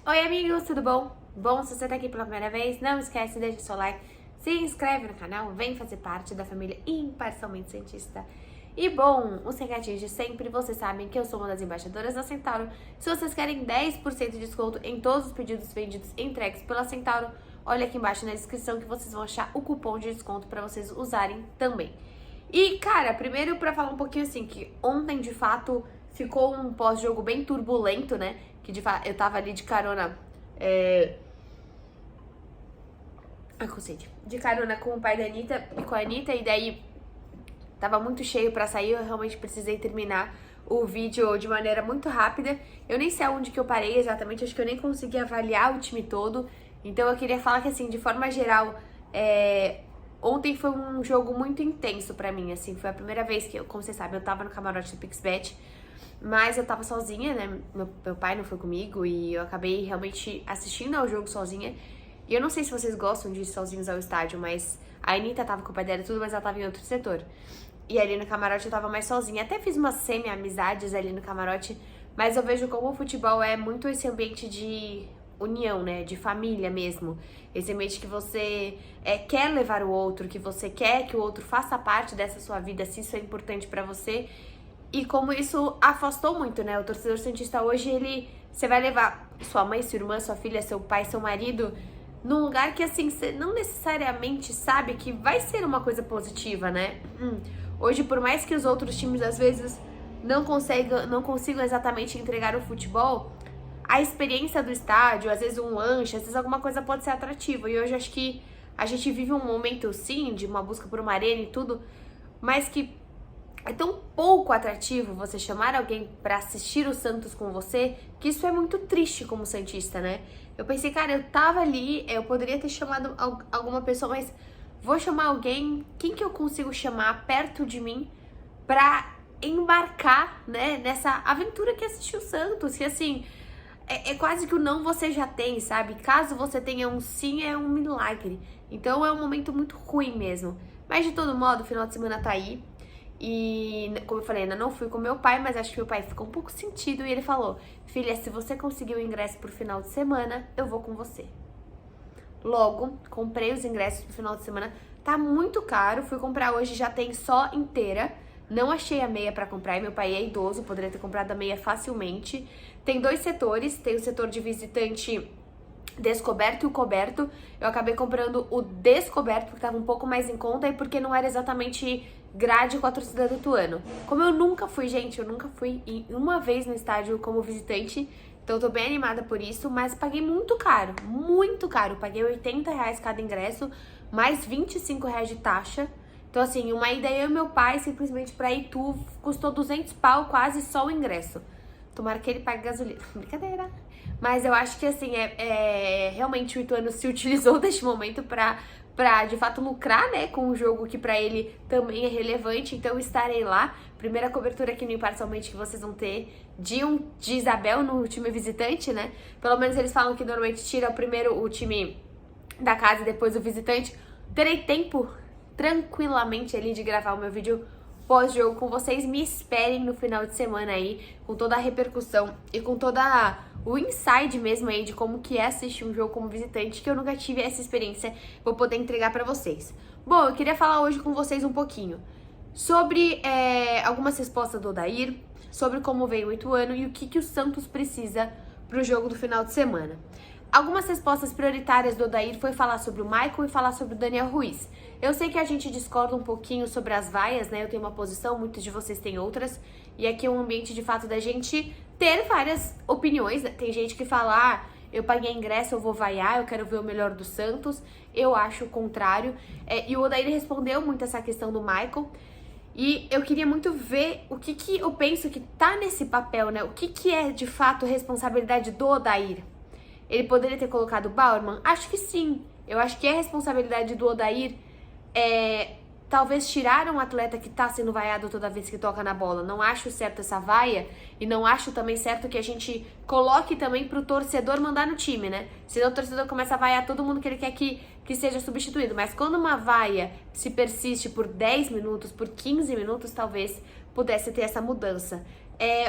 Oi amigos, tudo bom? Bom, se você tá aqui pela primeira vez, não esquece, deixa seu like, se inscreve no canal, vem fazer parte da família Imparcialmente Cientista. E bom, os recadinhos de sempre, vocês sabem que eu sou uma das embaixadoras da Centauro. Se vocês querem 10% de desconto em todos os pedidos vendidos e entregues pela Centauro, olha aqui embaixo na descrição que vocês vão achar o cupom de desconto para vocês usarem também. E cara, primeiro pra falar um pouquinho assim, que ontem de fato ficou um pós-jogo bem turbulento, né? Que de fato eu tava ali de carona. De carona com o pai da Anitta e com a Anitta, e daí tava muito cheio pra sair, eu realmente precisei terminar o vídeo de maneira muito rápida. Eu nem sei aonde que eu parei exatamente, acho que eu nem consegui avaliar o time todo. Então eu queria falar que assim, de forma geral, ontem foi um jogo muito intenso pra mim, assim, foi a primeira vez que, como vocês sabem, eu tava no camarote do PixBet, mas eu tava sozinha, né, meu pai não foi comigo e eu acabei realmente assistindo ao jogo sozinha. E eu não sei se vocês gostam de ir sozinhos ao estádio, mas a Anitta tava com o pai dela e tudo, mas ela tava em outro setor. E ali no camarote eu tava mais sozinha, até fiz umas semi-amizades ali no camarote, mas eu vejo como o futebol é muito esse ambiente de união, né, de família mesmo. Esse ambiente que você quer levar o outro, que você quer que o outro faça parte dessa sua vida, se isso é importante pra você. E como isso afastou muito, né, o torcedor santista hoje, você vai levar sua mãe, sua irmã, sua filha, seu pai, seu marido num lugar que, assim, você não necessariamente sabe que vai ser uma coisa positiva, né? Hoje, por mais que os outros times, às vezes, não consigam exatamente entregar o futebol, a experiência do estádio, às vezes um lanche, às vezes alguma coisa pode ser atrativa. E hoje acho que a gente vive um momento, sim, de uma busca por uma arena e tudo, mas que é tão pouco atrativo você chamar alguém pra assistir o Santos com você, que isso é muito triste como santista, né? Eu pensei, cara, eu tava ali, eu poderia ter chamado alguma pessoa, mas vou chamar alguém, quem que eu consigo chamar perto de mim pra embarcar, né, nessa aventura que é assistir o Santos, que assim, é quase que o não você já tem, sabe? Caso você tenha um sim, é um milagre. Então é um momento muito ruim mesmo. Mas de todo modo, o final de semana tá aí. E, como eu falei, ainda não fui com meu pai, mas acho que meu pai ficou um pouco sentido e ele falou: filha, se você conseguir o ingresso pro final de semana, eu vou com você. Logo, comprei os ingressos pro final de semana. Tá muito caro, fui comprar hoje, já tem só inteira. Não achei a meia pra comprar e meu pai é idoso, poderia ter comprado a meia facilmente. Tem dois setores, tem o setor de visitante descoberto e o coberto. Eu acabei comprando o descoberto porque tava um pouco mais em conta e porque não era exatamente grade com a torcida do Ituano. Como eu nunca fui, gente, eu nunca fui uma vez no estádio como visitante, então eu tô bem animada por isso, mas paguei muito caro, muito caro. Paguei R$80 cada ingresso, mais R$25 de taxa. Então assim, uma ida eu e meu pai simplesmente pra Itu custou 200 pau, quase só o ingresso. Tomara que ele pague gasolina. Brincadeira. Mas eu acho que, assim, realmente o Ituano se utilizou deste momento pra, de fato, lucrar, né, com um jogo que pra ele também é relevante. Então, estarei lá. Primeira cobertura aqui no Imparcialmente que vocês vão ter de Isabel no time visitante, né? Pelo menos eles falam que normalmente tira primeiro o time da casa e depois o visitante. Terei tempo tranquilamente ali de gravar o meu vídeo pós-jogo com vocês. Me esperem no final de semana aí, com toda a repercussão e com toda o inside mesmo aí de como que é assistir um jogo como visitante, que eu nunca tive essa experiência, vou poder entregar pra vocês. Bom, eu queria falar hoje com vocês um pouquinho sobre algumas respostas do Odair, sobre como veio o Ituano e o que o Santos precisa pro jogo do final de semana. Algumas respostas prioritárias do Odair foi falar sobre o Michael e falar sobre o Daniel Ruiz. Eu sei que a gente discorda um pouquinho sobre as vaias, né? Eu tenho uma posição, muitos de vocês têm outras. E aqui é um ambiente, de fato, da gente ter várias opiniões. Tem gente que fala, eu paguei ingresso, eu vou vaiar, eu quero ver o melhor do Santos. Eu acho o contrário. E o Odair respondeu muito essa questão do Michael. E eu queria muito ver o que eu penso que tá nesse papel, né? O que é, de fato, responsabilidade do Odair. Ele poderia ter colocado o Bauerman? Acho que sim. Eu acho que é responsabilidade do Odair talvez tirar um atleta que tá sendo vaiado toda vez que toca na bola. Não acho certo essa vaia e não acho também certo que a gente coloque também pro torcedor mandar no time, né? Senão o torcedor começa a vaiar todo mundo que ele quer que seja substituído. Mas quando uma vaia se persiste por 10 minutos, por 15 minutos, talvez pudesse ter essa mudança.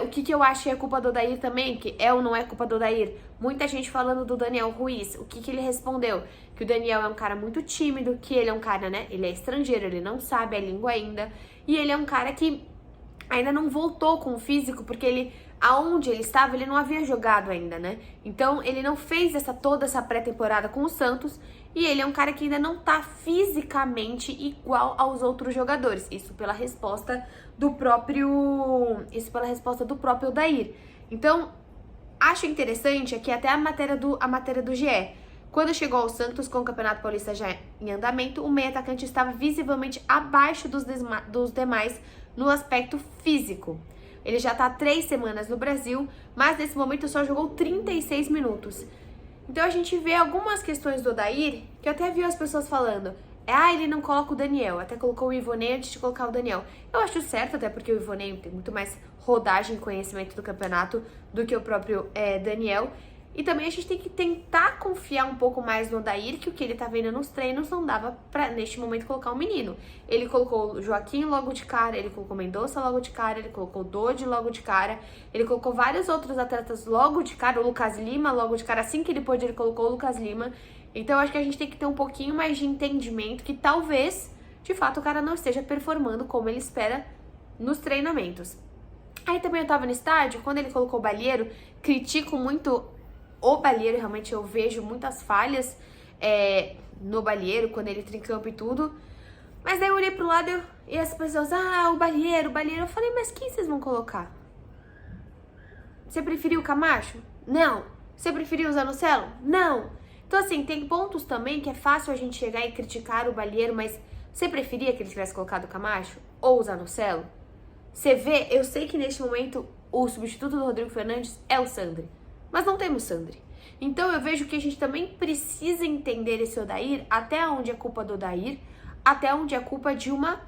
O que eu acho que é culpa do Odair também, que é ou não é culpa do Odair? Muita gente falando do Daniel Ruiz. O que ele respondeu? Que o Daniel é um cara muito tímido, que ele é um cara, né? Ele é estrangeiro, ele não sabe a língua ainda. E ele é um cara que ainda não voltou com o físico, porque ele, aonde ele estava, ele não havia jogado ainda, né? Então, ele não fez toda essa pré-temporada com o Santos, e ele é um cara que ainda não tá fisicamente igual aos outros jogadores. Isso pela resposta do próprio Odair. Então, acho interessante aqui até a matéria do GE. Quando chegou ao Santos com o Campeonato Paulista já em andamento, o meio atacante estava visivelmente abaixo dos demais no aspecto físico. Ele já está há 3 semanas no Brasil, mas nesse momento só jogou 36 minutos. Então a gente vê algumas questões do Odair, que eu até vi as pessoas falando, ele não coloca o Daniel, até colocou o Ivonei antes de colocar o Daniel. Eu acho certo, até porque o Ivonei tem muito mais rodagem e conhecimento do campeonato do que o próprio Daniel. E também a gente tem que tentar confiar um pouco mais no Odair, que o que ele tá vendo nos treinos não dava pra, neste momento, colocar um menino. Ele colocou o Joaquim logo de cara, ele colocou o Mendonça logo de cara, ele colocou o Dodi logo de cara, ele colocou vários outros atletas logo de cara, o Lucas Lima logo de cara, assim que ele pôde, ele colocou o Lucas Lima. Então, eu acho que a gente tem que ter um pouquinho mais de entendimento que talvez, de fato, o cara não esteja performando como ele espera nos treinamentos. Aí também eu tava no estádio, quando ele colocou o Balieiro, critico muito o Balieiro, realmente eu vejo muitas falhas no Balieiro, quando ele entra em campo e tudo. Mas daí eu olhei pro lado e as pessoas, o Balieiro. Eu falei, mas quem vocês vão colocar? Você preferiu o Camacho? Não. Você preferiu o Zanocelo? Não. Então assim, tem pontos também que é fácil a gente chegar e criticar o Balieiro, mas você preferia que ele tivesse colocado o Camacho? Ou o Zanocelo? Você vê, eu sei que neste momento o substituto do Rodrigo Fernandes é o Sandri. Mas não temos Sandri. Então eu vejo que a gente também precisa entender esse Odair, até onde é culpa do Odair, até onde é culpa de uma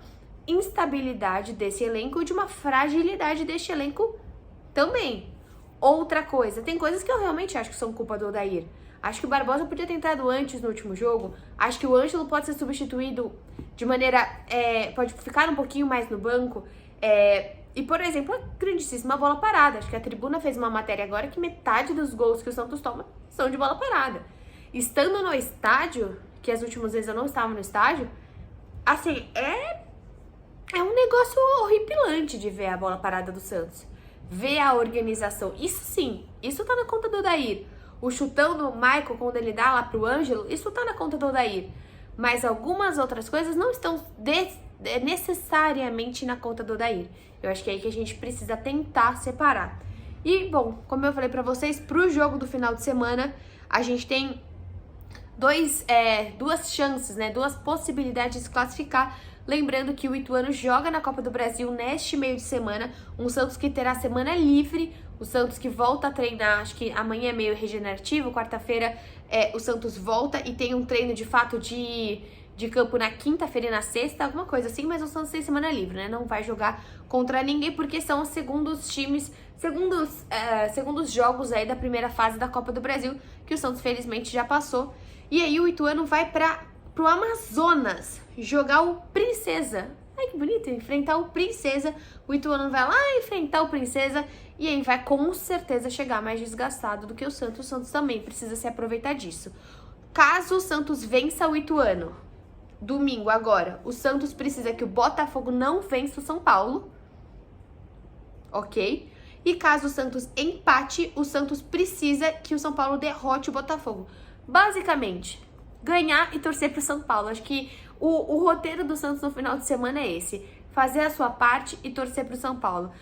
instabilidade desse elenco e de uma fragilidade deste elenco também. Outra coisa, tem coisas que eu realmente acho que são culpa do Odair. Acho que o Barbosa podia ter entrado antes no último jogo. Acho que o Ângelo pode ser substituído de maneira... pode ficar um pouquinho mais no banco. E, por exemplo, a grandíssima bola parada. Acho que a Tribuna fez uma matéria agora que metade dos gols que o Santos toma são de bola parada. Estando no estádio, que as últimas vezes eu não estava no estádio, assim, é um negócio horripilante de ver a bola parada do Santos. Ver a organização. Isso sim, isso tá na conta do Odair. O chutão do Michael, quando ele dá lá pro Ângelo, isso tá na conta do Odair. Mas algumas outras coisas não estão necessariamente na conta do Odair. Eu acho que é aí que a gente precisa tentar separar. E, bom, como eu falei pra vocês, pro jogo do final de semana, a gente tem duas chances, né? Duas possibilidades de se classificar. Lembrando que o Ituano joga na Copa do Brasil neste meio de semana. Um Santos que terá semana livre. O Santos que volta a treinar, acho que amanhã é meio regenerativo. Quarta-feira o Santos volta e tem um treino de fato de campo na quinta-feira e na sexta, alguma coisa assim, mas o Santos tem semana livre, né? Não vai jogar contra ninguém, porque são os segundos jogos aí da primeira fase da Copa do Brasil, que o Santos felizmente já passou. E aí o Ituano vai pro Amazonas jogar o Princesa. Ai, que bonito, enfrentar o Princesa. O Ituano vai lá enfrentar o Princesa e aí vai com certeza chegar mais desgastado do que o Santos também precisa se aproveitar disso. Caso o Santos vença o Ituano, domingo agora, o Santos precisa que o Botafogo não vença o São Paulo, ok? E caso o Santos empate, o Santos precisa que o São Paulo derrote o Botafogo. Basicamente, ganhar e torcer pro São Paulo. Acho que o roteiro do Santos no final de semana é esse. Fazer a sua parte e torcer pro São Paulo.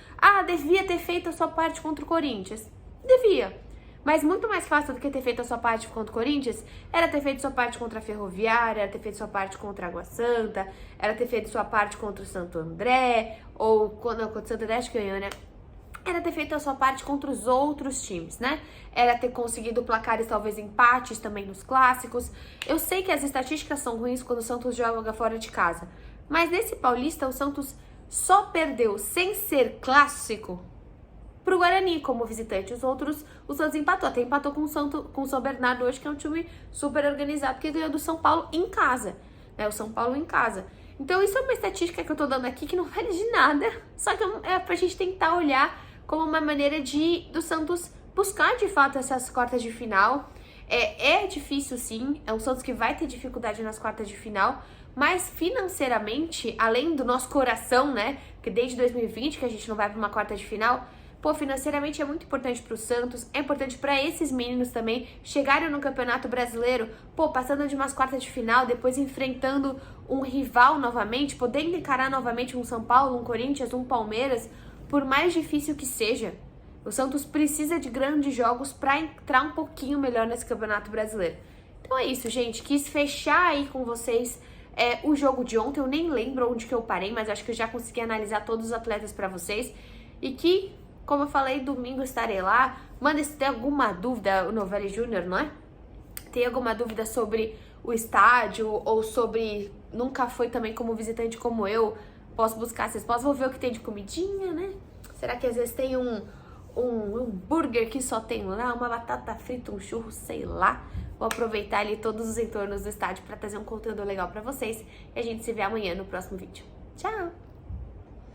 Devia ter feito a sua parte contra o Corinthians. Devia. Mas muito mais fácil do que ter feito a sua parte contra o Corinthians era ter feito sua parte contra a Ferroviária, era ter feito sua parte contra a Água Santa, era ter feito sua parte contra o Santo André, ou contra o Santo André, acho que ganhou, né? Era ter feito a sua parte contra os outros times, né? Era ter conseguido placares, talvez empates também nos clássicos. Eu sei que as estatísticas são ruins quando o Santos joga fora de casa, mas nesse Paulista o Santos só perdeu sem ser clássico pro Guarani como visitante. Os outros, o Santos empatou. Até empatou com o São Bernardo hoje, que é um time super organizado, que ganhou do São Paulo em casa, né? O São Paulo em casa. Então isso é uma estatística que eu tô dando aqui que não vale de nada. Só que é pra gente tentar olhar como uma maneira do Santos buscar de fato essas quartas de final. É difícil sim, é um Santos que vai ter dificuldade nas quartas de final, mas financeiramente, além do nosso coração, né, porque desde 2020 que a gente não vai para uma quarta de final, pô, financeiramente é muito importante pro Santos, é importante para esses meninos também chegarem no Campeonato Brasileiro, pô, passando de umas quartas de final, depois enfrentando um rival novamente, podendo encarar novamente um São Paulo, um Corinthians, um Palmeiras, por mais difícil que seja. O Santos precisa de grandes jogos para entrar um pouquinho melhor nesse Campeonato Brasileiro. Então é isso, gente. Quis fechar aí com vocês o jogo de ontem. Eu nem lembro onde que eu parei, mas acho que eu já consegui analisar todos os atletas para vocês. E que, como eu falei, domingo estarei lá. Manda se tem alguma dúvida, o Novelli Júnior, não é? Tem alguma dúvida sobre o estádio ou sobre... Nunca foi também como visitante como eu. Posso buscar, vocês possam ver o que tem de comidinha, né? Será que às vezes tem um hambúrguer que só tem lá, uma batata frita, um churro, sei lá. Vou aproveitar ali todos os entornos do estádio para trazer um conteúdo legal para vocês. E a gente se vê amanhã no próximo vídeo. Tchau!